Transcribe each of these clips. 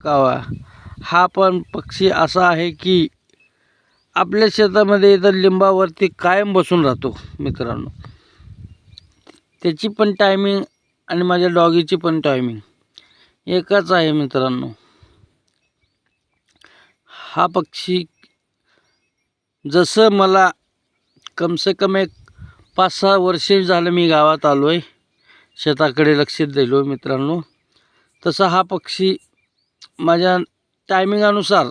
कावा हा पण पक्षी असा आहे की आपल्या शेतामध्ये इथं लिंबावरती कायम बसून राहतो मित्रांनो. त्याची पण टायमिंग आणि माझ्या डॉगीची पण टायमिंग एकच आहे मित्रांनो. हा पक्षी जसं मला कमसे कम एक 5-6 वर्षे झालं मी गावात आलो आहे, शेताकडे लक्ष दिलो मित्रांनो, तसा हा पक्षी माझ्या टायमिंगानुसार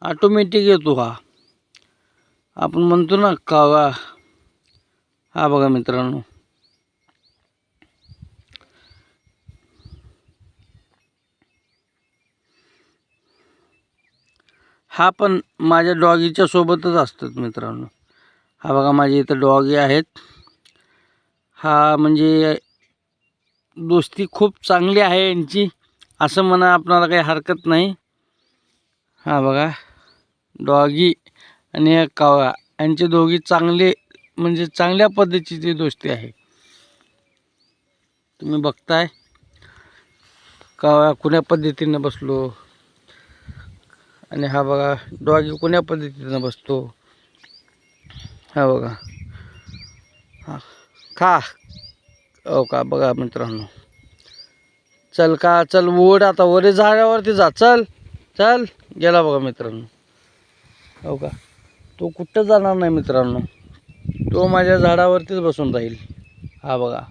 ऑटोमॅटिक येतो. हा आपण म्हणतो ना कावा, हा बघा मित्रांनो. हा पण माझ्या डॉगीच्या सोबतच असतात मित्रांनो. हा बघा माझे इथं डॉगी आहेत. हा म्हणजे दोस्ती खूप चांगली आहे यांची असं म्हणा आपणाला काही हरकत नाही. हा बघा डॉगी आणि कावळा यांचे दोघी चांगले म्हणजे चांगल्या पद्धतीची दोस्ती आहे. तुम्ही बघताय कावळा कुण्या पद्धतीने बसलो आणि हा बघा डॉगी कुण्या पद्धतीने बसतो. हा बघा हा खा हो का बघा मित्रांनो. चल का चल ओढ आता वरे झाडावरती जा. चल चल गेला बघा मित्रांनो. हो का तो कुठं जाणार नाही मित्रांनो, तो माझ्या झाडावरतीच बसून राहील. हा बघा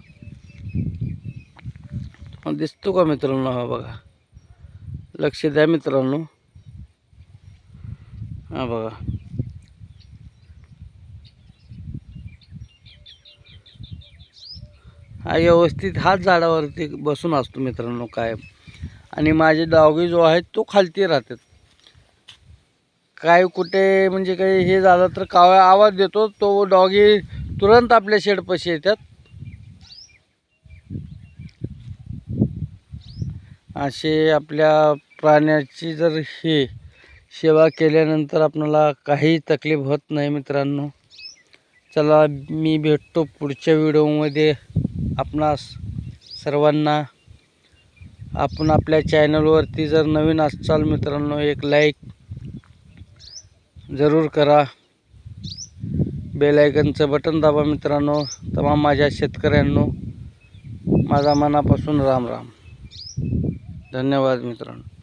दिसतो का मित्रांनो. हा बघा लक्ष द्या मित्रांनो. हा बघा हा व्यवस्थित हाच झाडावरती बसून असतो मित्रांनो कायम. आणि माझे डॉगी जो आहे तो खालती राहतात. काय कुठे म्हणजे काही हे झालं तर कावळा आवाज देतो, तो डॉगी तुरंत आपल्या शेडपाशी येतात. असे आपल्या प्राण्याची जर हे सेवा केल्यानंतर आपल्याला काही तकलीफ होत नाही मित्रांनो. चला मी भेटतो पुढच्या व्हिडिओमध्ये आपणास सर्वांना. आपण आपल्या चॅनलवरती जर नवीन असाल मित्रांनो एक लाईक जरूर करा. बेल आयकनचं बटन दाबा मित्रांनो. तमाम माझ्या शेतकऱ्यांनो माझा मनापासून राम राम. धन्यवाद मित्रांनो.